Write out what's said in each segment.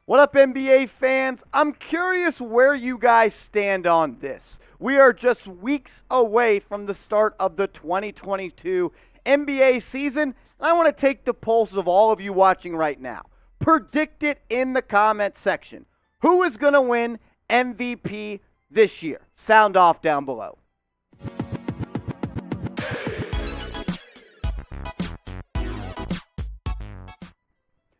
What up, NBA fans? I'm curious where you guys stand on this. We are just weeks away from the start of the 2022 NBA season, and I want to take the pulse of all of you watching right now. Predict it in the comment section. Who is going to win MVP this year? Sound off down below.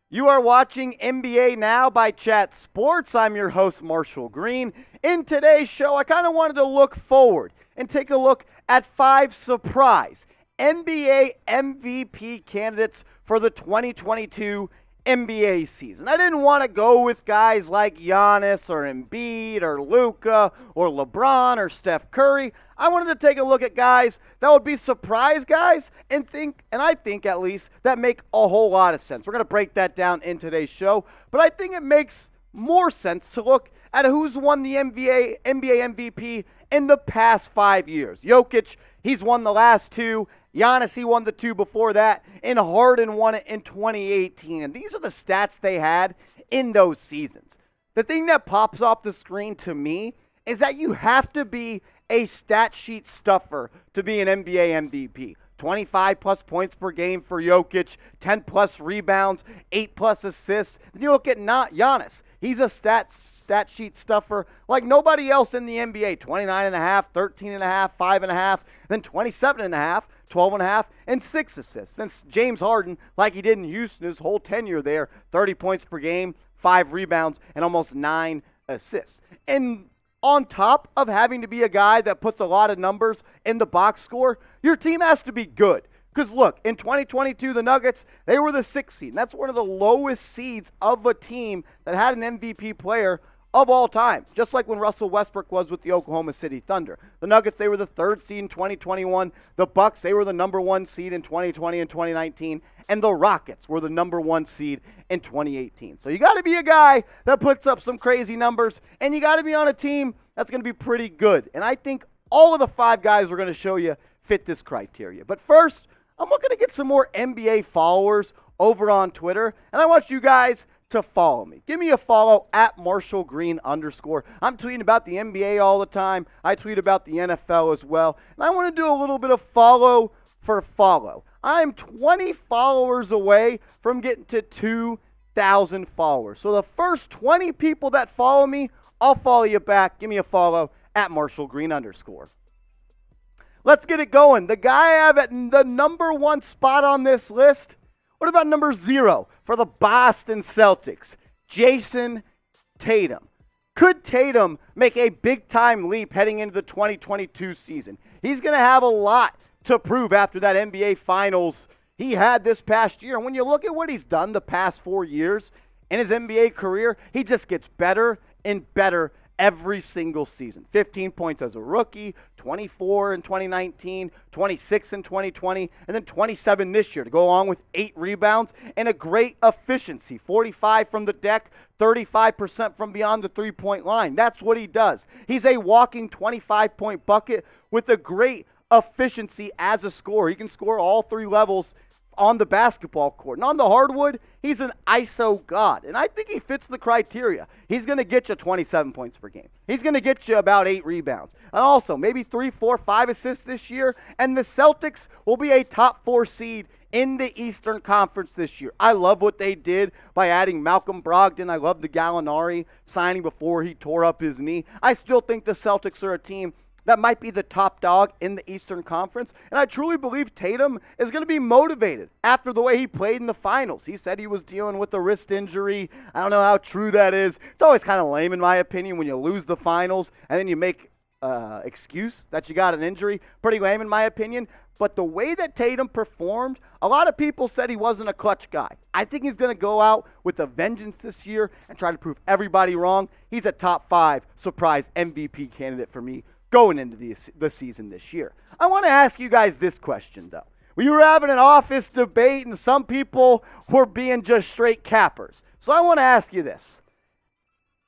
You are watching NBA Now by Chat Sports. I'm your host, Marshall Green. In today's show, I kind of wanted to look forward and take a look at 5 surprise NBA MVP candidates for the 2022 NBA season. I didn't want to go with guys like Giannis or Embiid or Luka or LeBron or Steph Curry. I wanted to take a look at guys that would be surprise guys and I think at least that make a whole lot of sense. We're going to break that down in today's show, but I think it makes more sense to look at who's won the NBA MVP in the past 5 years. Jokic, he's won the last 2. Giannis, he won the 2 before that, and Harden won it in 2018. And these are the stats they had in those seasons. The thing that pops off the screen to me is that you have to be a stat sheet stuffer to be an NBA MVP. 25-plus points per game for Jokic, 10-plus rebounds, 8-plus assists. Then you look at Giannis. He's a stat sheet stuffer like nobody else in the NBA. 29.5, 13.5, 5.5, then 27.5, 12.5, and 6 assists. Then James Harden, like he did in Houston his whole tenure there, 30 points per game, 5 rebounds, and almost 9 assists. And on top of having to be a guy that puts a lot of numbers in the box score, your team has to be good. Because look, in 2022, the Nuggets, they were the 6th seed. And that's one of the lowest seeds of a team that had an MVP player of all time. Just like when Russell Westbrook was with the Oklahoma City Thunder. The Nuggets, they were the 3rd seed in 2021. The Bucks, they were the number 1 seed in 2020 and 2019. And the Rockets were the number 1 seed in 2018. So you got to be a guy that puts up some crazy numbers, and you got to be on a team that's going to be pretty good. And I think all of the 5 guys we're going to show you fit this criteria. But first, I'm looking to get some more NBA followers over on Twitter, and I want you guys to follow me. Give me a follow at @MarshallGreen_. I'm tweeting about the NBA all the time. I tweet about the NFL as well. And I want to do a little bit of follow for follow. I'm 20 followers away from getting to 2,000 followers. So the first 20 people that follow me, I'll follow you back. Give me a follow at @MarshallGreen_. Let's get it going. The guy I have at the number 1 spot on this list, what about number 0 for the Boston Celtics? Jayson Tatum. Could Tatum make a big-time leap heading into the 2022 season? He's going to have a lot to prove after that NBA Finals he had this past year. And when you look at what he's done the past 4 years in his NBA career, he just gets better and better every single season. 15 points as a rookie, 24 in 2019, 26 in 2020, and then 27 this year to go along with 8 rebounds and a great efficiency. 45 from the deck, 35% from beyond the three-point line. That's what he does. He's a walking 25-point bucket with a great efficiency as a scorer. He can score all 3 levels on the basketball court. And on the hardwood, he's an ISO god. And I think he fits the criteria. He's going to get you 27 points per game. He's going to get you about 8 rebounds. And also, maybe 3, 4, 5 assists this year. And the Celtics will be a top 4 seed in the Eastern Conference this year. I love what they did by adding Malcolm Brogdon. I love the Gallinari signing before he tore up his knee. I still think the Celtics are a team that might be the top dog in the Eastern Conference. And I truly believe Tatum is going to be motivated after the way he played in the finals. He said he was dealing with a wrist injury. I don't know how true that is. It's always kind of lame in my opinion when you lose the finals and then you make excuse that you got an injury. Pretty lame in my opinion. But the way that Tatum performed, a lot of people said he wasn't a clutch guy. I think he's going to go out with a vengeance this year and try to prove everybody wrong. He's a top 5 surprise MVP candidate for me going into the season this year. I want to ask you guys this question, though. We were having an office debate, and some people were being just straight cappers. So I want to ask you this.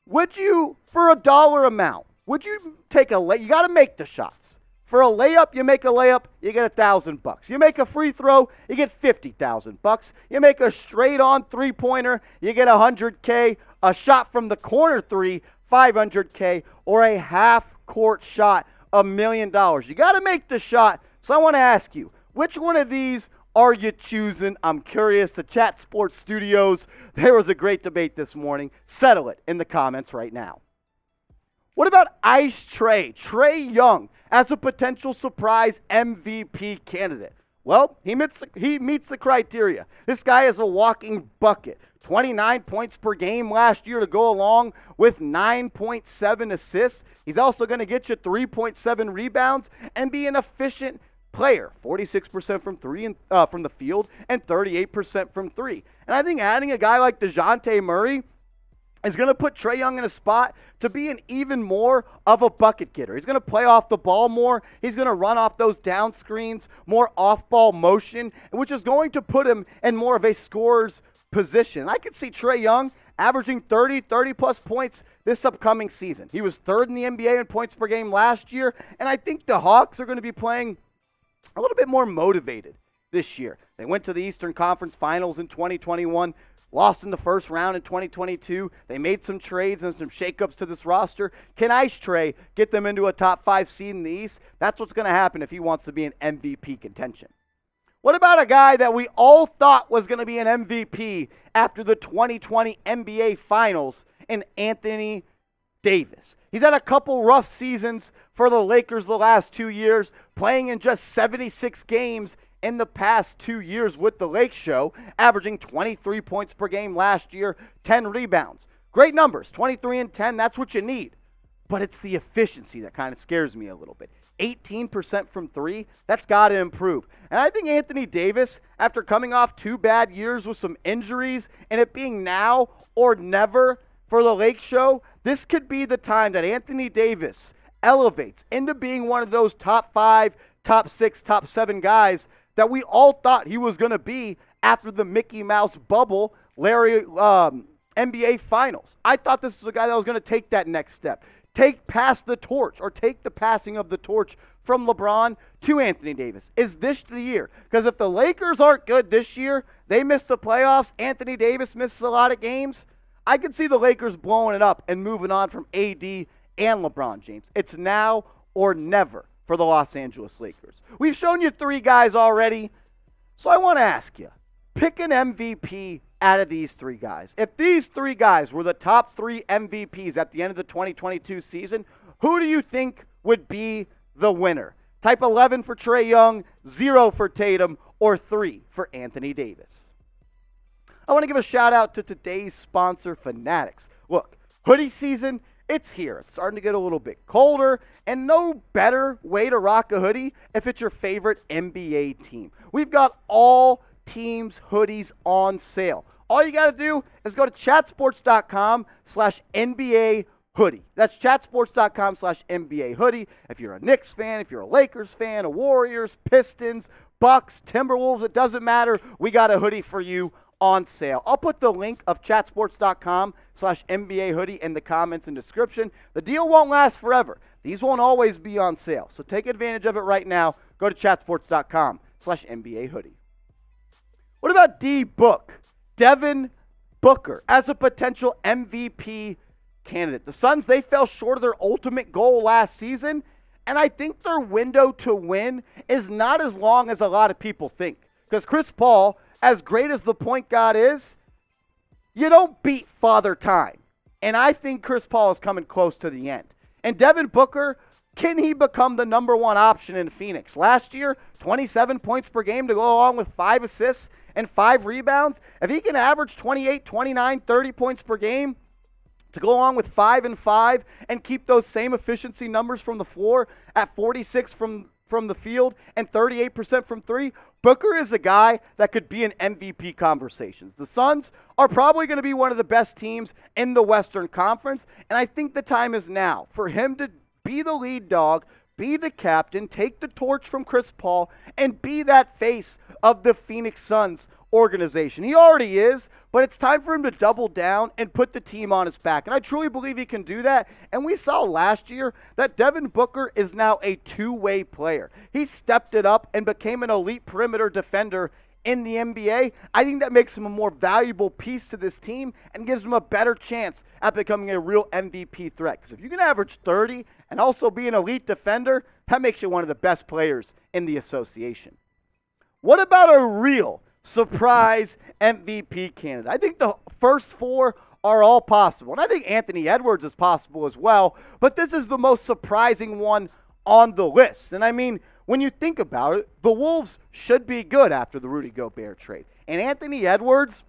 Would you, for a dollar amount, would you take you got to make the shots. For a layup, you make a layup, you get $1,000. You make a free throw, you get $50,000. You make a straight on three-pointer, you get $100K. A shot from the corner three, $500K, or a half-court shot, $1 million. You got to make the shot. So I want to ask you, which one of these are you choosing? I'm curious. The Chat Sports Studios, there was a great debate this morning. Settle it in the comments right now. What about Ice Trae Young, as a potential surprise MVP candidate? Well, he meets the criteria. This guy is a walking bucket. 29 points per game last year to go along with 9.7 assists. He's also going to get you 3.7 rebounds and be an efficient player. 46% from from the field and 38% from three. And I think adding a guy like DeJounte Murray is going to put Trae Young in a spot to be an even more of a bucket getter. He's going to play off the ball more. He's going to run off those down screens, more off-ball motion, which is going to put him in more of a scorer's position. I could see Trae Young averaging 30-plus points this upcoming season. He was third in the NBA in points per game last year, and I think the Hawks are going to be playing a little bit more motivated this year. They went to the Eastern Conference Finals in 2021, lost in the first round in 2022. They made some trades and some shakeups to this roster. Can Ice Trae get them into a top 5 seed in the East? That's what's going to happen if he wants to be in MVP contention. What about a guy that we all thought was going to be an MVP after the 2020 NBA Finals in Anthony Davis? He's had a couple rough seasons for the Lakers the last 2 years, playing in just 76 games in the past 2 years with the Lake Show, averaging 23 points per game last year, 10 rebounds. Great numbers, 23 and 10, that's what you need. But it's the efficiency that kind of scares me a little bit. 18% from three, that's got to improve. And I think Anthony Davis, after coming off 2 bad years with some injuries and it being now or never for the Lake Show, this could be the time that Anthony Davis elevates into being one of those top 5, top 6, top 7 guys that we all thought he was going to be after the Mickey Mouse bubble NBA Finals. I thought this was a guy that was going to take that next step. Pass the torch, or take the passing of the torch from LeBron to Anthony Davis. Is this the year? Because if the Lakers aren't good this year, they miss the playoffs, Anthony Davis misses a lot of games, I could see the Lakers blowing it up and moving on from AD and LeBron James. It's now or never for the Los Angeles Lakers. We've shown you 3 guys already, so I want to ask you, pick an MVP out of these 3 guys. If these 3 guys were the top 3 MVPs at the end of the 2022 season, who do you think would be the winner? Type 11 for Trae Young, 0 for Tatum, or 3 for Anthony Davis. I want to give a shout out to today's sponsor, Fanatics. Look, hoodie season, it's here. It's starting to get a little bit colder, and no better way to rock a hoodie if it's your favorite NBA team. We've got all teams' hoodies on sale. All you got to do is go to chatsports.com/NBA hoodie. That's chatsports.com/NBA hoodie. If you're a Knicks fan, if you're a Lakers fan, a Warriors, Pistons, Bucks, Timberwolves, it doesn't matter. We got a hoodie for you on sale. I'll put the link of chatsports.com/NBA hoodie in the comments and description. The deal won't last forever. These won't always be on sale. So take advantage of it right now. Go to chatsports.com/NBA hoodie. What about Devin Booker as a potential MVP candidate? The Suns, they fell short of their ultimate goal last season, and I think their window to win is not as long as a lot of people think. Because Chris Paul, as great as the point guard is, you don't beat Father Time. And I think Chris Paul is coming close to the end. And Devin Booker, can he become the number 1 option in Phoenix? Last year, 27 points per game to go along with 5 assists and 5 rebounds. If he can average 28, 29, 30 points per game to go along with 5 and 5 and keep those same efficiency numbers from the floor at 46 from the field and 38% from 3, Booker is a guy that could be in MVP conversations. The Suns are probably going to be one of the best teams in the Western Conference, and I think the time is now for him to be the lead dog, be the captain, take the torch from Chris Paul, and be that face of the Phoenix Suns organization. He already is, but it's time for him to double down and put the team on his back. And I truly believe he can do that. And we saw last year that Devin Booker is now a two-way player. He stepped it up and became an elite perimeter defender in the NBA. I think that makes him a more valuable piece to this team and gives him a better chance at becoming a real MVP threat. Because if you can average 30 and also be an elite defender, that makes you one of the best players in the association. What about a real surprise MVP candidate? I think the first four are all possible. And I think Anthony Edwards is possible as well. But this is the most surprising one on the list. And I mean, when you think about it, the Wolves should be good after the Rudy Gobert trade. And Anthony Edwards,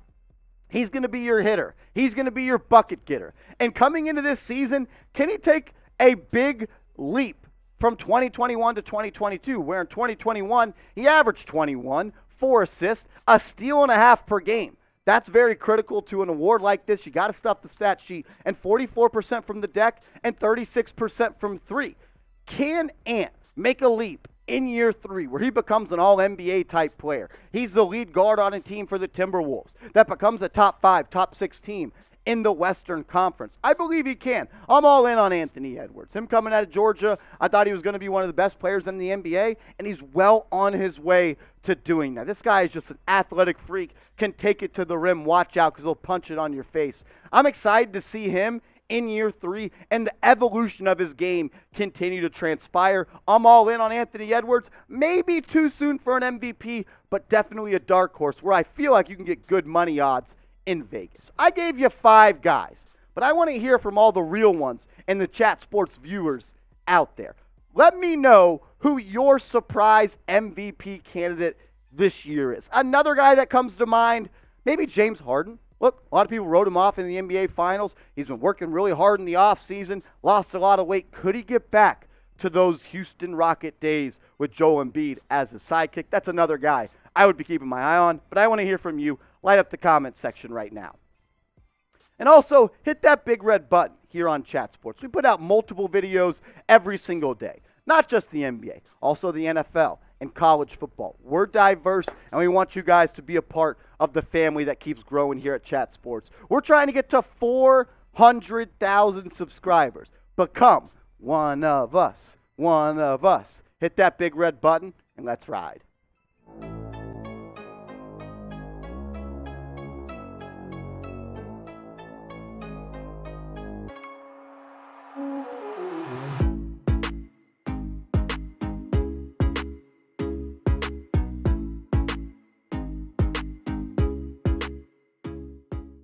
he's going to be your hitter. He's going to be your bucket getter. And coming into this season, can he take a big leap from 2021 to 2022, where in 2021, he averaged 21, 4 assists, a steal and a half per game. That's very critical to an award like this. You got to stuff the stat sheet. And 44% from the deck and 36% from three. Can Ant make a leap in year 3 where he becomes an all-NBA type player? He's the lead guard on a team for the Timberwolves that becomes a top 5, top 6 team in the Western Conference. I believe he can. I'm all in on Anthony Edwards. Him coming out of Georgia, I thought he was going to be one of the best players in the NBA, and he's well on his way to doing that. This guy is just an athletic freak, can take it to the rim. Watch out because he'll punch it on your face. I'm excited to see him in year 3 and the evolution of his game continue to transpire. I'm all in on Anthony Edwards. Maybe too soon for an MVP, but definitely a dark horse where I feel like you can get good money odds in Vegas. I gave you 5 guys, but I want to hear from all the real ones and the Chat Sports viewers out there. Let me know who your surprise MVP candidate this year is. Another guy that comes to mind, maybe James Harden. Look, a lot of people wrote him off in the NBA Finals. He's been working really hard in the offseason, lost a lot of weight. Could he get back to those Houston Rocket days with Joel Embiid as his sidekick? That's another guy I would be keeping my eye on, but I want to hear from you. Light up the comment section right now. And also, hit that big red button here on Chat Sports. We put out multiple videos every single day, not just the NBA, also the NFL and college football. We're diverse, and we want you guys to be a part of the family that keeps growing here at Chat Sports. We're trying to get to 400,000 subscribers. Become one of us. One of us. Hit that big red button, and let's ride.